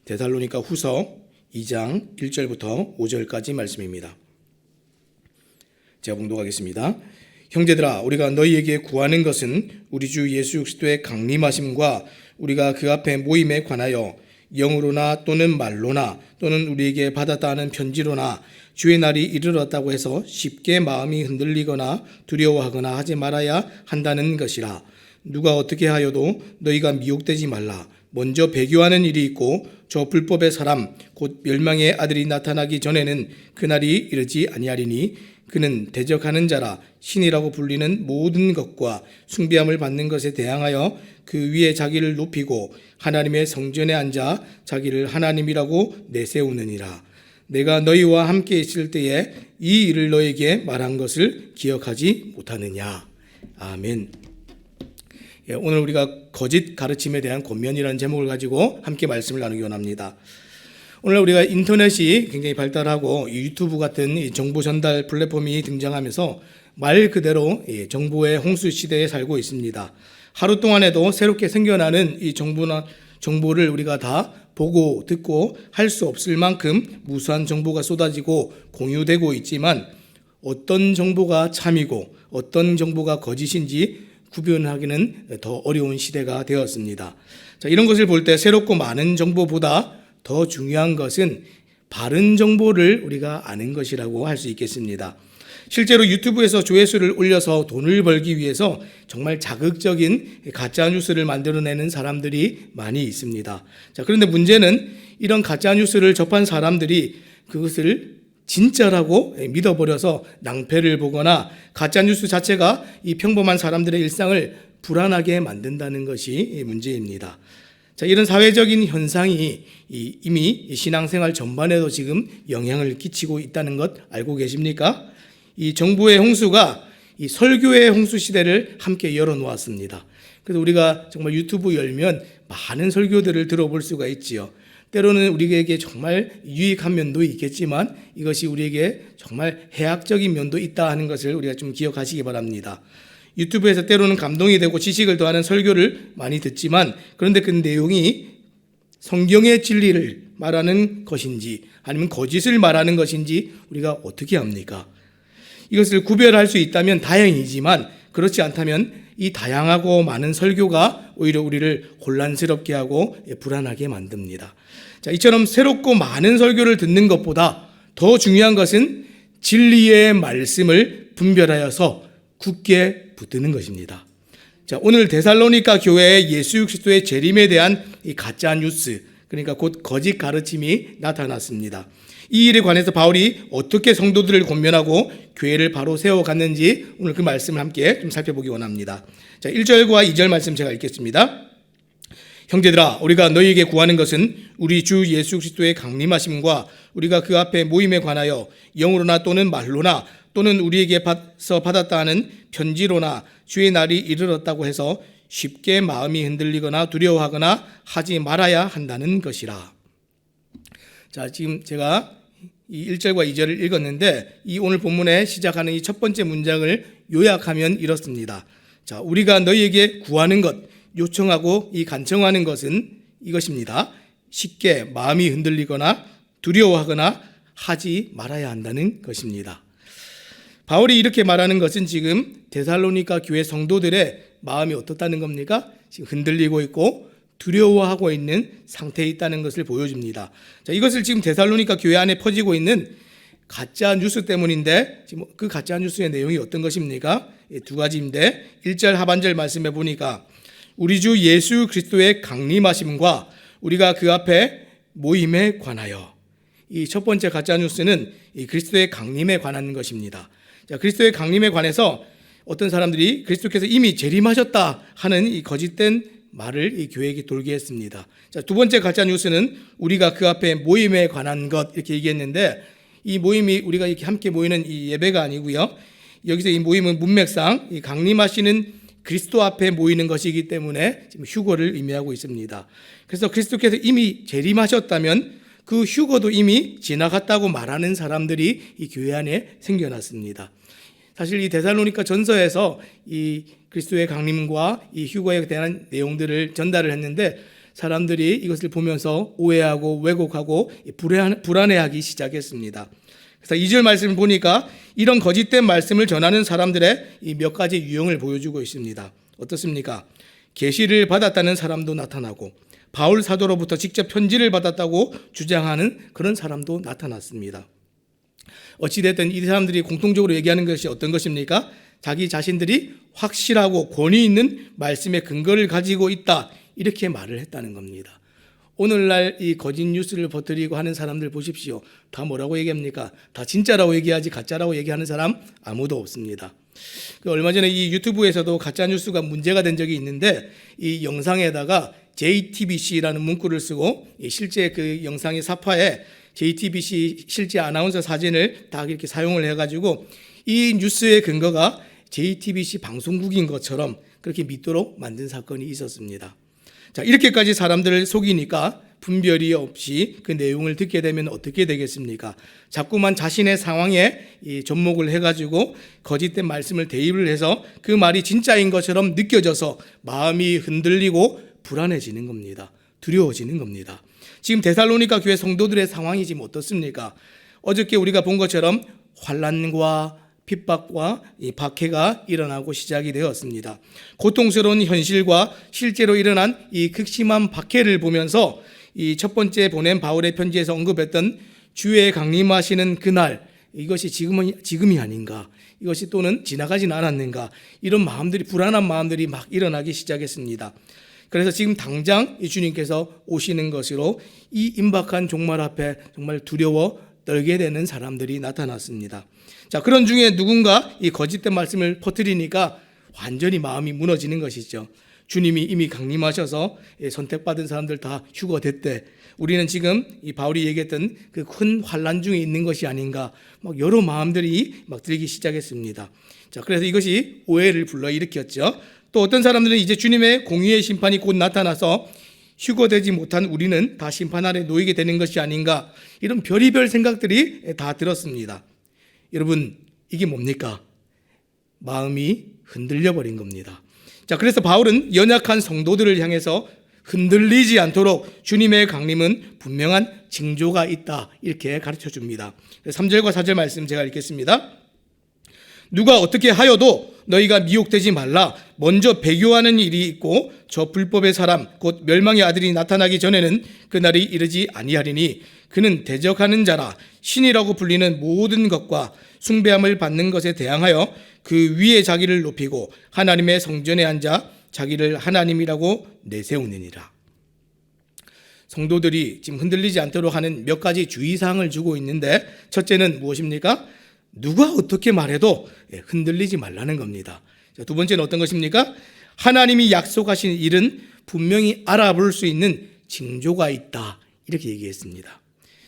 데살로니가 후서 2장 1절부터 5절까지 말씀입니다. 제가 봉독하겠습니다. 형제들아, 우리가 너희에게 구하는 것은 우리 주 예수 그리스도의 강림하심과 우리가 그 앞에 모임에 관하여 영으로나 또는 말로나 또는 우리에게 받았다 하는 편지로나 주의 날이 이르렀다고 해서 쉽게 마음이 흔들리거나 두려워하거나 하지 말아야 한다는 것이라. 누가 어떻게 하여도 너희가 미혹되지 말라. 먼저 배교하는 일이 있고 저 불법의 사람 곧 멸망의 아들이 나타나기 전에는 그날이 이르지 아니하리니 그는 대적하는 자라. 신이라고 불리는 모든 것과 숭배함을 받는 것에 대항하여 그 위에 자기를 높이고 하나님의 성전에 앉아 자기를 하나님이라고 내세우느니라. 내가 너희와 함께 있을 때에 이 일을 너에게 말한 것을 기억하지 못하느냐. 아멘. 오늘 우리가 거짓 가르침에 대한 권면이라는 제목을 가지고 함께 말씀을 나누기 원합니다. 오늘 우리가 인터넷이 굉장히 발달하고 유튜브 같은 정보 전달 플랫폼이 등장하면서 말 그대로 정보의 홍수 시대에 살고 있습니다. 하루 동안에도 새롭게 생겨나는 이 정보를 우리가 다 보고 듣고 할 수 없을 만큼 무수한 정보가 쏟아지고 공유되고 있지만 어떤 정보가 참이고 어떤 정보가 거짓인지 구별하기는 더 어려운 시대가 되었습니다. 자, 이런 것을 볼 때 새롭고 많은 정보보다 더 중요한 것은 바른 정보를 우리가 아는 것이라고 할 수 있겠습니다. 실제로 유튜브에서 조회수를 올려서 돈을 벌기 위해서 정말 자극적인 가짜 뉴스를 만들어내는 사람들이 많이 있습니다. 자, 그런데 문제는 이런 가짜 뉴스를 접한 사람들이 그것을 진짜라고 믿어버려서 낭패를 보거나 가짜 뉴스 자체가 이 평범한 사람들의 일상을 불안하게 만든다는 것이 문제입니다. 자, 이런 사회적인 현상이 이미 신앙생활 전반에도 지금 영향을 끼치고 있다는 것 알고 계십니까? 이 정보의 홍수가 이 설교의 홍수 시대를 함께 열어놓았습니다. 그래서 우리가 정말 유튜브 열면 많은 설교들을 들어볼 수가 있지요. 때로는 우리에게 정말 유익한 면도 있겠지만 이것이 우리에게 정말 해악적인 면도 있다 하는 것을 우리가 좀 기억하시기 바랍니다. 유튜브에서 때로는 감동이 되고 지식을 더하는 설교를 많이 듣지만 그런데 그 내용이 성경의 진리를 말하는 것인지 아니면 거짓을 말하는 것인지 우리가 어떻게 합니까? 이것을 구별할 수 있다면 다행이지만 그렇지 않다면 이 다양하고 많은 설교가 오히려 우리를 혼란스럽게 하고 불안하게 만듭니다. 자, 이처럼 새롭고 많은 설교를 듣는 것보다 더 중요한 것은 진리의 말씀을 분별하여서 굳게 붙드는 것입니다. 자, 오늘 데살로니가 교회의 예수 그리스도의 재림에 대한 이 가짜 뉴스, 그러니까 곧 거짓 가르침이 나타났습니다. 이 일에 관해서 바울이 어떻게 성도들을 권면하고 교회를 바로 세워갔는지 오늘 그 말씀을 함께 좀 살펴보기 원합니다. 자, 1절과 2절 말씀 제가 읽겠습니다. 형제들아, 우리가 너희에게 구하는 것은 우리 주 예수 그리스도의 강림하심과 우리가 그 앞에 모임에 관하여 영으로나 또는 말로나 또는 우리에게 받았다 하는 편지로나 주의 날이 이르렀다고 해서 쉽게 마음이 흔들리거나 두려워하거나 하지 말아야 한다는 것이라. 자, 지금 제가 이 1절과 2절을 읽었는데 이 오늘 본문에 시작하는 이 첫 번째 문장을 요약하면 이렇습니다. 자, 우리가 너희에게 구하는 것, 요청하고 이 간청하는 것은 이것입니다. 쉽게 마음이 흔들리거나 두려워하거나 하지 말아야 한다는 것입니다. 바울이 이렇게 말하는 것은 지금 데살로니가 교회 성도들의 마음이 어떻다는 겁니까? 지금 흔들리고 있고 두려워하고 있는 상태에 있다는 것을 보여줍니다. 자, 이것을 지금 데살로니가 교회 안에 퍼지고 있는 가짜 뉴스 때문인데 지금 그 가짜 뉴스의 내용이 어떤 것입니까? 두 가지인데 1절 하반절 말씀해 보니까 우리 주 예수 그리스도의 강림하심과 우리가 그 앞에 모임에 관하여, 이 첫 번째 가짜 뉴스는 이 그리스도의 강림에 관한 것입니다. 자, 그리스도의 강림에 관해서 어떤 사람들이 그리스도께서 이미 재림하셨다 하는 이 거짓된 말을 이 교회에게 돌게 했습니다. 자, 두 번째 가짜 뉴스는 우리가 그 앞에 모임에 관한 것 이렇게 얘기했는데 이 모임이 우리가 이렇게 함께 모이는 이 예배가 아니고요. 여기서 이 모임은 문맥상 이 강림하시는 그리스도 앞에 모이는 것이기 때문에 지금 휴거를 의미하고 있습니다. 그래서 그리스도께서 이미 재림하셨다면 그 휴거도 이미 지나갔다고 말하는 사람들이 이 교회 안에 생겨났습니다. 사실 이 데살로니가 전서에서 이 그리스도의 강림과 이 휴거에 대한 내용들을 전달을 했는데 사람들이 이것을 보면서 오해하고 왜곡하고 불안해하기 시작했습니다. 그래서 2절 말씀을 보니까 이런 거짓된 말씀을 전하는 사람들의 이 몇 가지 유형을 보여주고 있습니다. 어떻습니까? 계시를 받았다는 사람도 나타나고 바울 사도로부터 직접 편지를 받았다고 주장하는 그런 사람도 나타났습니다. 어찌됐든 이 사람들이 공통적으로 얘기하는 것이 어떤 것입니까? 자기 자신들이 확실하고 권위 있는 말씀의 근거를 가지고 있다, 이렇게 말을 했다는 겁니다. 오늘날 이 거짓 뉴스를 퍼뜨리고 하는 사람들 보십시오. 다 뭐라고 얘기합니까? 다 진짜라고 얘기하지 가짜라고 얘기하는 사람 아무도 없습니다. 얼마 전에 이 유튜브에서도 가짜 뉴스가 문제가 된 적이 있는데, 이 영상에다가 JTBC라는 문구를 쓰고 실제 그 영상의 사파에 JTBC 실제 아나운서 사진을 다 이렇게 사용을 해가지고 이 뉴스의 근거가 JTBC 방송국인 것처럼 그렇게 믿도록 만든 사건이 있었습니다. 자, 이렇게까지 사람들을 속이니까 분별이 없이 그 내용을 듣게 되면 어떻게 되겠습니까? 자꾸만 자신의 상황에 접목을 해가지고 거짓된 말씀을 대입을 해서 그 말이 진짜인 것처럼 느껴져서 마음이 흔들리고 불안해지는 겁니다. 두려워지는 겁니다. 지금 데살로니가 교회 성도들의 상황이 지금 어떻습니까? 어저께 우리가 본 것처럼 환난과 핍박과 이 박해가 일어나고 시작이 되었습니다. 고통스러운 현실과 실제로 일어난 이 극심한 박해를 보면서 이 첫 번째 보낸 바울의 편지에서 언급했던 주의 강림하시는 그날, 이것이 지금이 아닌가, 이것이 또는 지나가진 않았는가, 이런 마음들이, 불안한 마음들이 막 일어나기 시작했습니다. 그래서 지금 당장 이 주님께서 오시는 것으로 이 임박한 종말 앞에 정말 두려워 떨게 되는 사람들이 나타났습니다. 자, 그런 중에 누군가 이 거짓된 말씀을 퍼뜨리니까 완전히 마음이 무너지는 것이죠. 주님이 이미 강림하셔서 선택받은 사람들 다 휴거됐대. 우리는 지금 이 바울이 얘기했던 그 큰 환난 중에 있는 것이 아닌가, 막 여러 마음들이 막 들기 시작했습니다. 자, 그래서 이것이 오해를 불러일으켰죠. 또 어떤 사람들은 이제 주님의 공의의 심판이 곧 나타나서 휴거되지 못한 우리는 다 심판 아래 놓이게 되는 것이 아닌가, 이런 별의별 생각들이 다 들었습니다. 여러분, 이게 뭡니까? 마음이 흔들려 버린 겁니다. 자, 그래서 바울은 연약한 성도들을 향해서 흔들리지 않도록 주님의 강림은 분명한 징조가 있다, 이렇게 가르쳐 줍니다. 3절과 4절 말씀 제가 읽겠습니다. 누가 어떻게 하여도 너희가 미혹되지 말라. 먼저 배교하는 일이 있고 저 불법의 사람 곧 멸망의 아들이 나타나기 전에는 그날이 이르지 아니하리니 그는 대적하는 자라. 신이라고 불리는 모든 것과 숭배함을 받는 것에 대항하여 그 위에 자기를 높이고 하나님의 성전에 앉아 자기를 하나님이라고 내세우느니라. 성도들이 지금 흔들리지 않도록 하는 몇 가지 주의사항을 주고 있는데, 첫째는 무엇입니까? 누가 어떻게 말해도 흔들리지 말라는 겁니다. 두 번째는 어떤 것입니까? 하나님이 약속하신 일은 분명히 알아볼 수 있는 징조가 있다, 이렇게 얘기했습니다.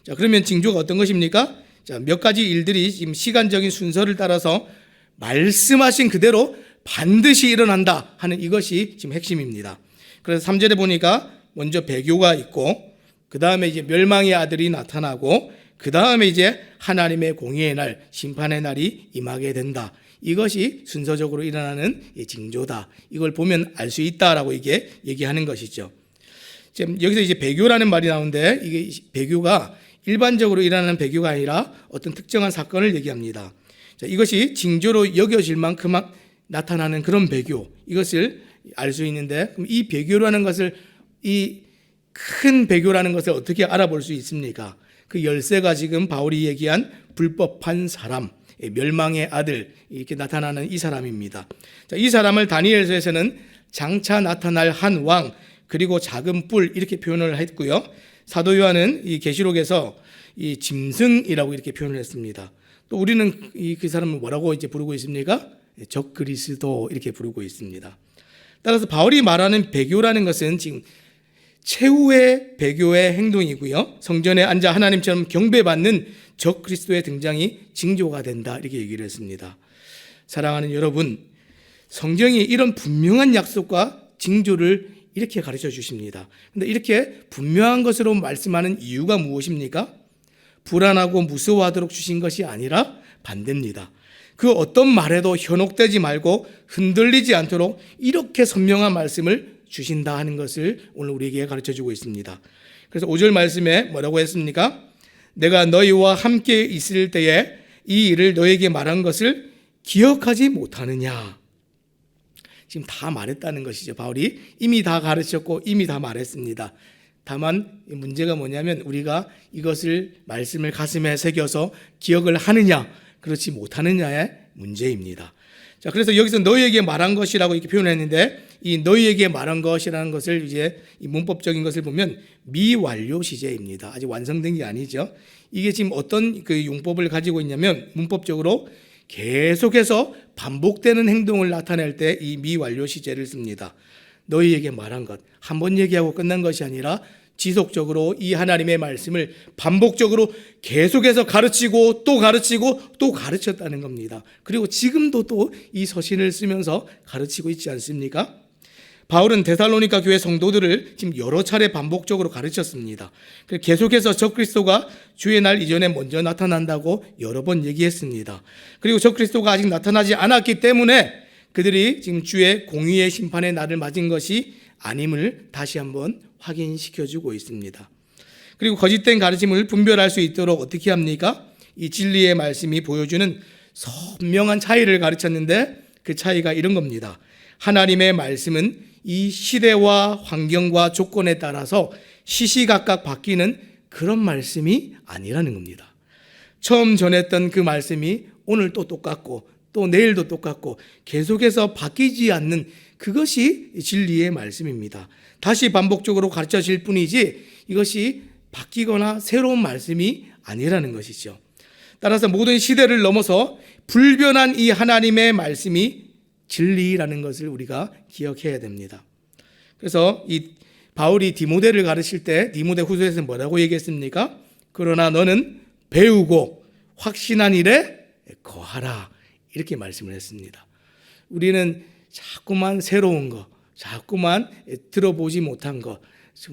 자, 그러면 징조가 어떤 것입니까? 자, 몇 가지 일들이 지금 시간적인 순서를 따라서 말씀하신 그대로 반드시 일어난다 하는 이것이 지금 핵심입니다. 그래서 3절에 보니까 먼저 배교가 있고, 그 다음에 이제 멸망의 아들이 나타나고, 그 다음에 이제 하나님의 공의의 날, 심판의 날이 임하게 된다. 이것이 순서적으로 일어나는 징조다. 이걸 보면 알 수 있다라고 이게 얘기하는 것이죠. 지금 여기서 이제 배교라는 말이 나오는데, 이게 배교가 일반적으로 일어나는 배교가 아니라 어떤 특정한 사건을 얘기합니다. 자, 이것이 징조로 여겨질 만큼 나타나는 그런 배교, 이것을 알 수 있는데, 그럼 이 배교라는 것을, 이 큰 배교라는 것을 어떻게 알아볼 수 있습니까? 그 열쇠가 지금 바울이 얘기한 불법한 사람, 멸망의 아들, 이렇게 나타나는 이 사람입니다. 자, 이 사람을 다니엘서에서는 장차 나타날 한 왕, 그리고 작은 뿔, 이렇게 표현을 했고요. 사도 요한은 이 계시록에서 이 짐승이라고 이렇게 표현을 했습니다. 또 우리는 그 사람을 뭐라고 이제 부르고 있습니까? 적그리스도, 이렇게 부르고 있습니다. 따라서 바울이 말하는 배교라는 것은 지금 최후의 배교의 행동이고요. 성전에 앉아 하나님처럼 경배받는 적그리스도의 등장이 징조가 된다, 이렇게 얘기를 했습니다. 사랑하는 여러분, 성경이 이런 분명한 약속과 징조를 이렇게 가르쳐 주십니다. 그런데 이렇게 분명한 것으로 말씀하는 이유가 무엇입니까? 불안하고 무서워하도록 주신 것이 아니라 반대입니다. 그 어떤 말에도 현혹되지 말고 흔들리지 않도록 이렇게 선명한 말씀을 주신다 하는 것을 오늘 우리에게 가르쳐주고 있습니다. 그래서 5절 말씀에 뭐라고 했습니까? 내가 너희와 함께 있을 때에 이 일을 너희에게 말한 것을 기억하지 못하느냐. 지금 다 말했다는 것이죠. 바울이 이미 다 가르쳤고 이미 다 말했습니다. 다만 문제가 뭐냐면 우리가 이것을 말씀을 가슴에 새겨서 기억을 하느냐 그렇지 못하느냐의 문제입니다. 자, 그래서 여기서 너희에게 말한 것이라고 이렇게 표현했는데 이 너희에게 말한 것이라는 것을 이제 이 문법적인 것을 보면 미완료 시제입니다. 아직 완성된 게 아니죠. 이게 지금 어떤 그 용법을 가지고 있냐면 문법적으로 계속해서 반복되는 행동을 나타낼 때 이 미완료 시제를 씁니다. 너희에게 말한 것, 한 번 얘기하고 끝난 것이 아니라 지속적으로 이 하나님의 말씀을 반복적으로 계속해서 가르치고 또 가르치고 또 가르쳤다는 겁니다. 그리고 지금도 또 이 서신을 쓰면서 가르치고 있지 않습니까? 바울은 데살로니가 교회 성도들을 지금 여러 차례 반복적으로 가르쳤습니다. 계속해서 적그리스도가 주의 날 이전에 먼저 나타난다고 여러 번 얘기했습니다. 그리고 적그리스도가 아직 나타나지 않았기 때문에 그들이 지금 주의 공의의 심판의 날을 맞은 것이 아님을 다시 한번 확인시켜주고 있습니다. 그리고 거짓된 가르침을 분별할 수 있도록 어떻게 합니까? 이 진리의 말씀이 보여주는 선명한 차이를 가르쳤는데 그 차이가 이런 겁니다. 하나님의 말씀은 이 시대와 환경과 조건에 따라서 시시각각 바뀌는 그런 말씀이 아니라는 겁니다. 처음 전했던 그 말씀이 오늘 또 똑같고 또 내일도 똑같고 계속해서 바뀌지 않는 그것이 진리의 말씀입니다. 다시 반복적으로 가르쳐질 뿐이지 이것이 바뀌거나 새로운 말씀이 아니라는 것이죠. 따라서 모든 시대를 넘어서 불변한 이 하나님의 말씀이 진리라는 것을 우리가 기억해야 됩니다. 그래서 이 바울이 디모데를 가르칠 때 디모데 후서에서 뭐라고 얘기했습니까? 그러나 너는 배우고 확신한 일에 거하라 이렇게 말씀을 했습니다. 우리는 자꾸만 새로운 거, 자꾸만 들어보지 못한 거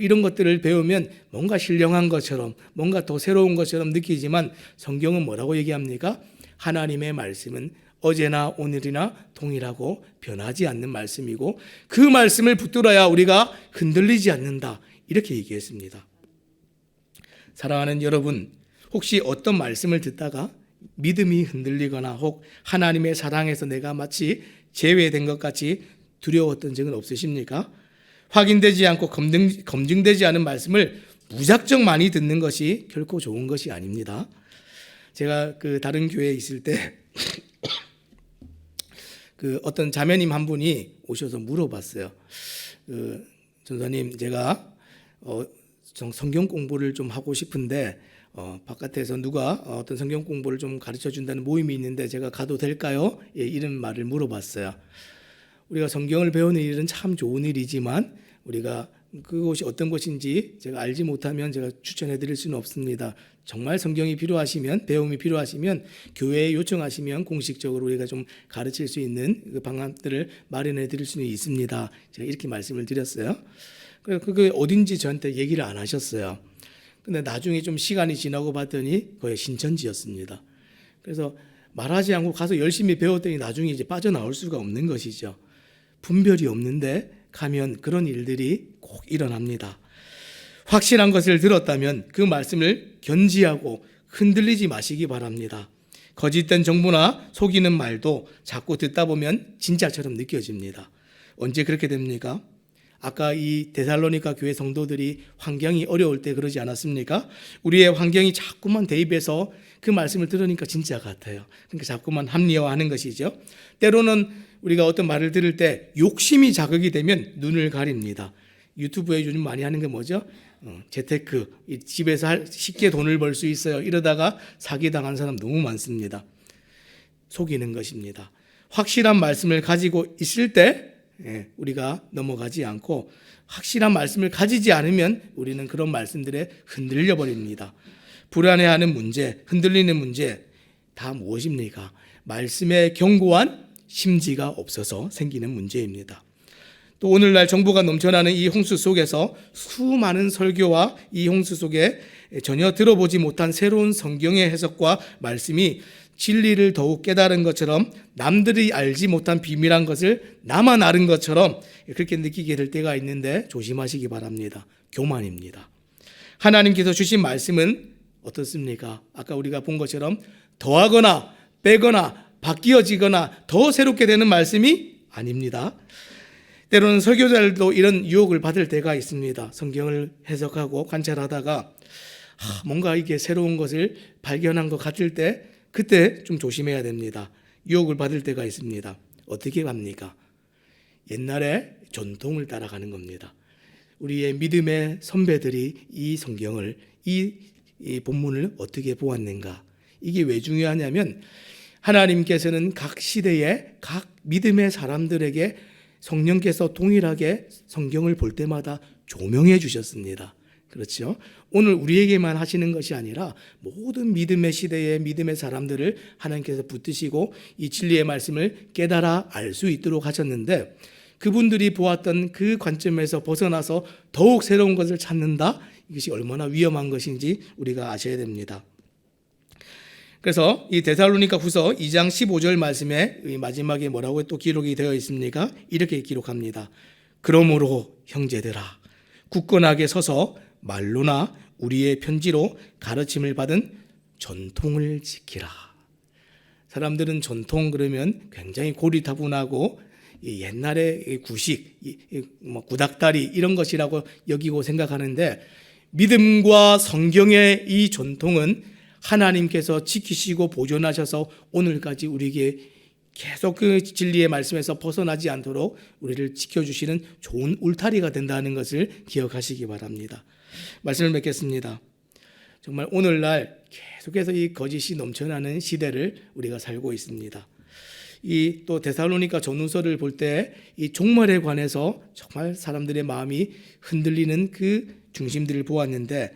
이런 것들을 배우면 뭔가 신령한 것처럼 뭔가 더 새로운 것처럼 느끼지만 성경은 뭐라고 얘기합니까? 하나님의 말씀은 어제나 오늘이나 동일하고 변하지 않는 말씀이고 그 말씀을 붙들어야 우리가 흔들리지 않는다 이렇게 얘기했습니다. 사랑하는 여러분, 혹시 어떤 말씀을 듣다가 믿음이 흔들리거나 혹 하나님의 사랑에서 내가 마치 제외된 것 같이 두려웠던 적은 없으십니까? 확인되지 않고 검증되지 않은 말씀을 무작정 많이 듣는 것이 결코 좋은 것이 아닙니다. 제가 그 다른 교회에 있을 때 그 어떤 자매님 한 분이 오셔서 물어봤어요. 전사님, 제가 성경 공부를 좀 하고 싶은데 바깥에서 누가 어떤 성경 공부를 좀 가르쳐 준다는 모임이 있는데 제가 가도 될까요? 예, 이런 말을 물어봤어요. 우리가 성경을 배우는 일은 참 좋은 일이지만 우리가 그것이 어떤 것인지 제가 알지 못하면 제가 추천해 드릴 수는 없습니다. 정말 성경이 필요하시면, 배움이 필요하시면 교회에 요청하시면 공식적으로 우리가 좀 가르칠 수 있는 그 방안들을 마련해 드릴 수는 있습니다. 제가 이렇게 말씀을 드렸어요. 그게 어딘지 저한테 얘기를 안 하셨어요. 근데 나중에 좀 시간이 지나고 봤더니 거의 신천지였습니다. 그래서 말하지 않고 가서 열심히 배웠더니 나중에 이제 빠져나올 수가 없는 것이죠. 분별이 없는데 가면 그런 일들이 꼭 일어납니다. 확실한 것을 들었다면 그 말씀을 견지하고 흔들리지 마시기 바랍니다. 거짓된 정보나 속이는 말도 자꾸 듣다 보면 진짜처럼 느껴집니다. 언제 그렇게 됩니까? 아까 이 데살로니가 교회 성도들이 환경이 어려울 때 그러지 않았습니까? 우리의 환경이 자꾸만 대입해서 그 말씀을 들으니까 진짜 같아요. 그러니까 자꾸만 합리화하는 것이죠. 때로는 우리가 어떤 말을 들을 때 욕심이 자극이 되면 눈을 가립니다. 유튜브에 요즘 많이 하는 게 뭐죠? 재테크, 집에서 쉽게 돈을 벌 수 있어요. 이러다가 사기당한 사람 너무 많습니다. 속이는 것입니다. 확실한 말씀을 가지고 있을 때 우리가 넘어가지 않고 확실한 말씀을 가지지 않으면 우리는 그런 말씀들에 흔들려 버립니다. 불안해하는 문제, 흔들리는 문제 다 무엇입니까? 말씀에 견고한 심지가 없어서 생기는 문제입니다. 또 오늘날 정보가 넘쳐나는 이 홍수 속에서 수많은 설교와 이 홍수 속에 전혀 들어보지 못한 새로운 성경의 해석과 말씀이 진리를 더욱 깨달은 것처럼 남들이 알지 못한 비밀한 것을 나만 아는 것처럼 그렇게 느끼게 될 때가 있는데 조심하시기 바랍니다. 교만입니다. 하나님께서 주신 말씀은 어떻습니까? 아까 우리가 본 것처럼 더하거나 빼거나 바뀌어지거나 더 새롭게 되는 말씀이 아닙니다. 때로는 설교자들도 이런 유혹을 받을 때가 있습니다. 성경을 해석하고 관찰하다가 뭔가 이게 새로운 것을 발견한 것 같을 때 그때 좀 조심해야 됩니다. 유혹을 받을 때가 있습니다. 어떻게 합니까? 옛날에 전통을 따라가는 겁니다. 우리의 믿음의 선배들이 이 성경을 이 본문을 어떻게 보았는가? 이게 왜 중요하냐면 하나님께서는 각 시대에 각 믿음의 사람들에게 성령께서 동일하게 성경을 볼 때마다 조명해 주셨습니다. 그렇죠? 오늘 우리에게만 하시는 것이 아니라 모든 믿음의 시대의 믿음의 사람들을 하나님께서 붙드시고 이 진리의 말씀을 깨달아 알 수 있도록 하셨는데 그분들이 보았던 그 관점에서 벗어나서 더욱 새로운 것을 찾는다? 이것이 얼마나 위험한 것인지 우리가 아셔야 됩니다. 그래서 이 데살로니가 후서 2장 15절 말씀에 마지막에 뭐라고 또 기록이 되어 있습니까? 이렇게 기록합니다. 그러므로 형제들아 굳건하게 서서 말로나 우리의 편지로 가르침을 받은 전통을 지키라. 사람들은 전통 그러면 굉장히 고리타분하고 옛날의 구식, 구닥다리 이런 것이라고 여기고 생각하는데 믿음과 성경의 이 전통은 하나님께서 지키시고 보존하셔서 오늘까지 우리에게 계속 그 진리의 말씀에서 벗어나지 않도록 우리를 지켜주시는 좋은 울타리가 된다는 것을 기억하시기 바랍니다. 말씀을 맺겠습니다. 정말 오늘날 계속해서 이 거짓이 넘쳐나는 시대를 우리가 살고 있습니다. 이 또 데살로니가 전후서를 볼 때 이 종말에 관해서 정말 사람들의 마음이 흔들리는 그 중심들을 보았는데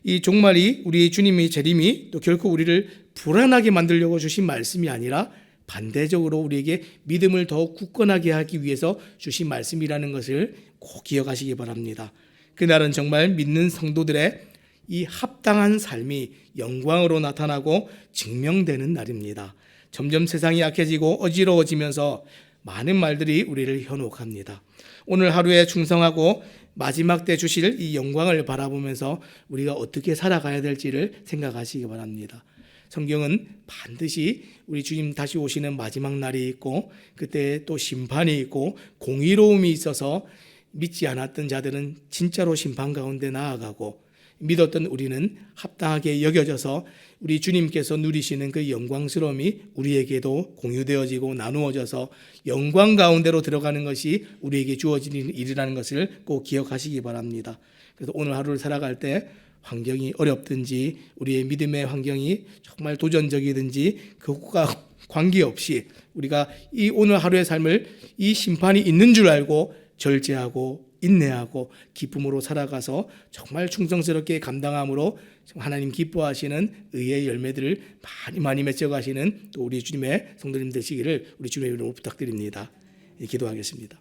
이 종말이 우리 주님의 재림이 또 결코 우리를 불안하게 만들려고 주신 말씀이 아니라 반대적으로 우리에게 믿음을 더욱 굳건하게 하기 위해서 주신 말씀이라는 것을 꼭 기억하시기 바랍니다. 그날은 정말 믿는 성도들의 이 합당한 삶이 영광으로 나타나고 증명되는 날입니다. 점점 세상이 약해지고 어지러워지면서 많은 말들이 우리를 현혹합니다. 오늘 하루에 충성하고 마지막 때 주실 이 영광을 바라보면서 우리가 어떻게 살아가야 될지를 생각하시기 바랍니다. 성경은 반드시 우리 주님 다시 오시는 마지막 날이 있고 그때 또 심판이 있고 공의로움이 있어서 믿지 않았던 자들은 진짜로 심판 가운데 나아가고 믿었던 우리는 합당하게 여겨져서 우리 주님께서 누리시는 그 영광스러움이 우리에게도 공유되어지고 나누어져서 영광 가운데로 들어가는 것이 우리에게 주어지는 일이라는 것을 꼭 기억하시기 바랍니다. 그래서 오늘 하루를 살아갈 때 환경이 어렵든지 우리의 믿음의 환경이 정말 도전적이든지 그것과 관계없이 우리가 이 오늘 하루의 삶을 이 심판이 있는 줄 알고 절제하고 인내하고 기쁨으로 살아가서 정말 충성스럽게 감당함으로 하나님 기뻐하시는 의의 열매들을 많이 맺어가시는 또 우리 주님의 성도님 되시기를 우리 주님의 이름으로 부탁드립니다. 기도하겠습니다.